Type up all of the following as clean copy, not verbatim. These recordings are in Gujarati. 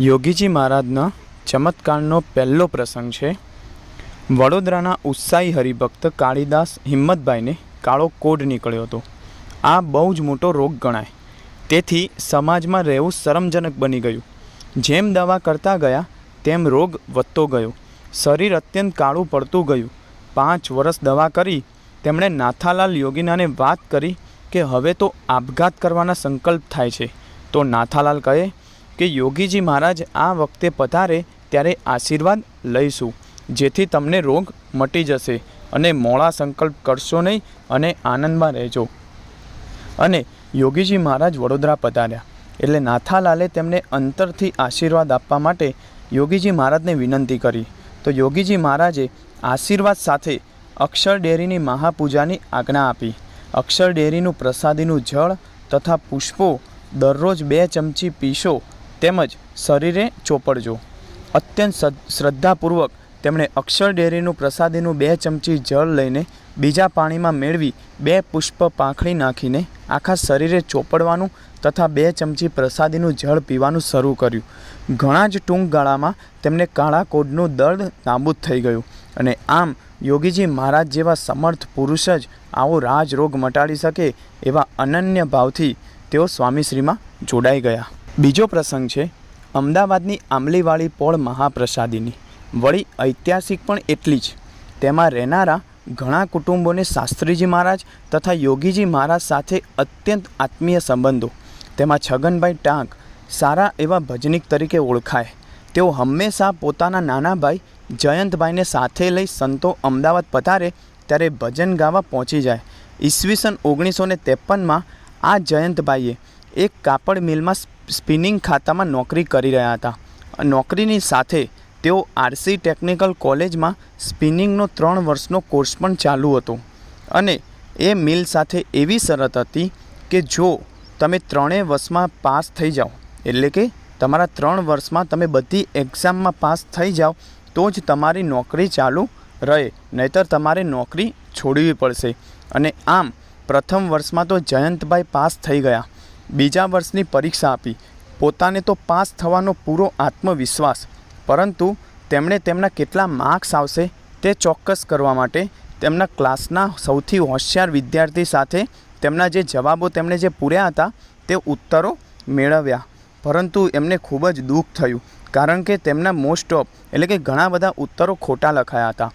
યોગીજી મહારાજના ચમત્કારનો પહેલો પ્રસંગ છે। વડોદરાના ઉત્સાહી હરિભક્ત કાળીદાસ હિંમતભાઈને કાળો કોઢ નીકળ્યો હતો। આ બહુ જ મોટો રોગ ગણાય, તેથી સમાજમાં રહેવું શરમજનક બની ગયું। જેમ દવા કરતા ગયા તેમ રોગ વધતો ગયો, શરીર અત્યંત કાળું પડતું ગયું। 5 વર્ષ દવા કરી તેમણે નાથાલાલ યોગીનાને વાત કરી કે હવે તો આપઘાત કરવાના સંકલ્પ થાય છે। તો નાથાલાલ કહે કે યોગીજી મહારાજ આ વખતે પધારે ત્યારે આશીર્વાદ લઈશું, જેથી તમને રોગ મટી જશે અને મોડા સંકલ્પ કરશો નહીં અને આનંદમાં રહેજો। અને યોગીજી મહારાજ વડોદરા પધાર્યા એટલે નાથાલાલે તેમને અંતરથી આશીર્વાદ આપવા માટે યોગીજી મહારાજને વિનંતી કરી। તો યોગીજી મહારાજે આશીર્વાદ સાથે અક્ષર ડેરીની મહાપૂજાની આજ્ઞા આપી। અક્ષર ડેરીનું પ્રસાદીનું જળ તથા પુષ્પો દરરોજ 2 ચમચી પીશો તેમજ શરીરે ચોપડજો। અત્યંત શ્રદ્ધાપૂર્વક તેમણે અક્ષર ડેરીનું પ્રસાદીનું 2 ચમચી જળ લઈને બીજા પાણીમાં મેળવી 2 પુષ્પ પાંખડી નાખીને આખા શરીરે ચોપડવાનું તથા 2 ચમચી પ્રસાદીનું જળ પીવાનું શરૂ કર્યું। ઘણા જ ટૂંક ગાળામાં તેમને કાળા કોઢનું દર્દ નાબૂદ થઈ ગયું અને આમ યોગીજી મહારાજ જેવા સમર્થ પુરુષ જ આવો રાજરોગ મટાડી શકે એવા અનન્ય ભાવથી તેઓ સ્વામીશ્રીમાં જોડાઈ ગયા। બીજો પ્રસંગ છે અમદાવાદની આંબલીવાળી પોળ મહાપ્રસાદીની। વળી ઐતિહાસિક પણ એટલી જ। તેમાં રહેનારા ઘણા કુટુંબોને શાસ્ત્રીજી મહારાજ તથા યોગીજી મહારાજ સાથે અત્યંત આત્મીય સંબંધો। તેમાં છગનભાઈ ટાંક સારા એવા ભજનિક તરીકે ઓળખાય। તેઓ હંમેશા પોતાના નાના ભાઈ જયંતભાઈને સાથે લઈ સંતો અમદાવાદ પધારે ત્યારે ભજન ગાવા પહોંચી જાય। ઈસવીસન 1953માં આ જયંતભાઈએ એક કાપડ મિલમાં સ્પિનિંગ ખાતામાં નોકરી કરી રહ્યા હતા। નોકરીની સાથે તેઓ આરસી ટેકનિકલ કોલેજમાં સ્પિનિંગનો 3 વર્ષનો કોર્સ પણ ચાલુ હતો અને એ મિલ સાથે એવી શરત હતી કે જો તમે 3 વર્ષમાં પાસ થઈ જાઓ, એટલે કે તમારા 3 વર્ષમાં તમે બધી એક્ઝામમાં પાસ થઈ જાઓ તો જ તમારી નોકરી ચાલુ રહે, નહીંતર તમારે નોકરી છોડવી પડશે। અને આમ પ્રથમ વર્ષમાં તો જયંતભાઈ પાસ થઈ ગયા। બીજા વર્ષની પરીક્ષા આપી, પોતાને તો પાસ થવાનો પૂરો આત્મવિશ્વાસ, પરંતુ તેમણે તેમના કેટલા માર્ક્સ આવશે તે ચોક્કસ કરવા માટે તેમના ક્લાસના સૌથી હોશિયાર વિદ્યાર્થી સાથે તેમના જે જવાબો તેમણે જે પૂર્યા હતા તે ઉત્તરો મેળવ્યા। પરંતુ એમને ખૂબ જ દુઃખ થયું, કારણ કે તેમના મોસ્ટ ઓફ એટલે કે ઘણા બધા ઉત્તરો ખોટા લખાયા હતા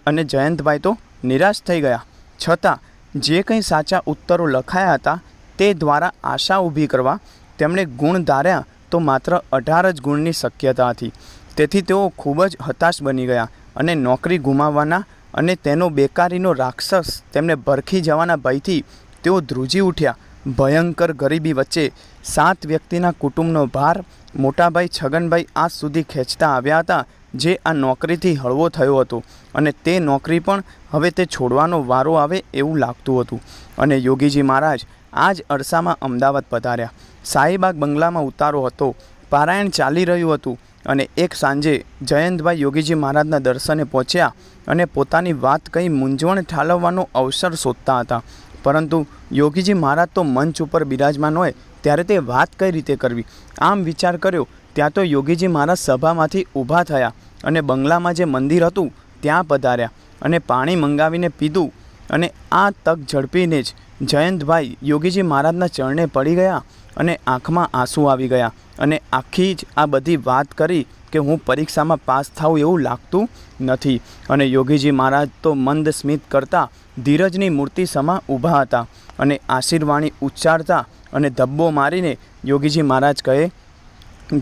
અને જયંતભાઈ તો નિરાશ થઈ ગયા। છતાં જે કંઈ સાચા ઉત્તરો લખાયા હતા તે દ્વારા આશા ઊભી કરવા તેમણે ગુણ ધાર્યા તો માત્ર 18 જ ગુણની શક્યતા હતી। તેથી તેઓ ખૂબ જ હતાશ બની ગયા અને નોકરી ગુમાવવાના અને તેનો બેકારીનો રાક્ષસ તેમને ભરખી જવાના ભયથી તેઓ ધ્રુજી ઉઠ્યા। ભયંકર ગરીબી વચ્ચે 7 વ્યક્તિના કુટુંબનો ભાર મોટાભાઈ છગનભાઈ આજ સુધી ખેંચતા આવ્યા હતા, જે આ નોકરીથી હળવો થયો હતો અને તે નોકરી પણ હવે તે છોડવાનો વારો આવે એવું લાગતું હતું। અને યોગીજી મહારાજ આ જ અરસામાં અમદાવાદ પધાર્યા। શાહીબાગ બંગલામાં ઉતારો હતો, પારાયણ ચાલી રહ્યું હતું અને એક સાંજે જયંતભાઈ યોગીજી મહારાજના દર્શને પહોંચ્યા અને પોતાની વાત કંઈ મૂંઝવણ ઠાલવવાનો અવસર શોધતા હતા, પરંતુ યોગીજી મહારાજ તો મંચ ઉપર બિરાજમાન હોય ત્યારે તે વાત કઈ રીતે કરવી, આમ વિચાર કર્યો ત્યાં તો યોગીજી મહારાજ સભામાંથી ઊભા થયા અને બંગલામાં જે મંદિર હતું ત્યાં પધાર્યા અને પાણી મંગાવીને પીધું અને આ તક ઝડપીને જ જયંતભાઈ યોગીજી મહારાજના ચરણે પડી ગયા અને આંખમાં આંસુ આવી ગયા અને આખી જ આ બધી વાત કરી કે હું પરીક્ષામાં પાસ થાઉં એવું લાગતું નથી। અને યોગીજી મહારાજ તો મંદ સ્મિત કરતા ધીરજની મૂર્તિ સમા ઊભા હતા અને આશીર્વાણી ઉચ્ચારતા અને ધબ્બો મારીને યોગીજી મહારાજ કહે,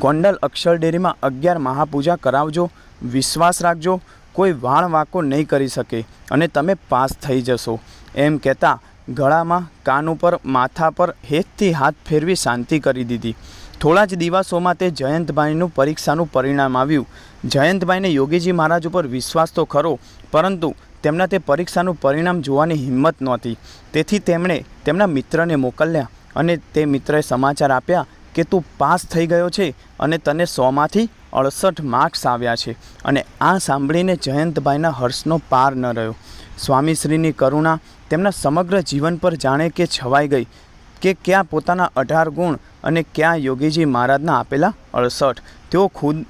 ગોંડલ અક્ષર ડેરીમાં 11 મહાપૂજા કરાવજો, વિશ્વાસ રાખજો, કોઈ વાળ વાંકો નહીં કરી શકે અને તમે પાસ થઈ જશો। એમ કહેતા ગળામાં, કાન ઉપર, માથા પર હેતથી હાથ ફેરવી શાંતિ કરી દીધી। થોડા જ દિવસોમાં તે જયંતભાઈનું પરીક્ષાનું પરિણામ આવ્યું। જયંતભાઈને યોગીજી મહારાજ ઉપર વિશ્વાસ તો ખરો, પરંતુ તેમના તે પરીક્ષાનું પરિણામ જોવાની હિંમત નહોતી। તેથી તેમણે તેમના મિત્રને મોકલ્યા અને તે મિત્રએ સમાચાર આપ્યા કે તું પાસ થઈ ગયો છે અને તને 100માંથી 68 માર્ક્સ આવ્યા છે। અને આ સાંભળીને જયંતભાઈના હર્ષનો પાર ન રહ્યો। સ્વામીશ્રીની કરુણા તેમના સમગ્ર જીવન પર જાણે કે છવાઈ ગઈ કે ક્યાં પોતાના 18 ગુણ અને ક્યાં યોગીજી મહારાજના આપેલા 68. તેઓ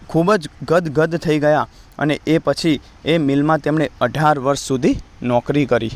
ખૂબ જ ગદગદ થઈ ગયા અને એ પછી એ મિલમાં તેમણે 18 વર્ષ સુધી નોકરી કરી.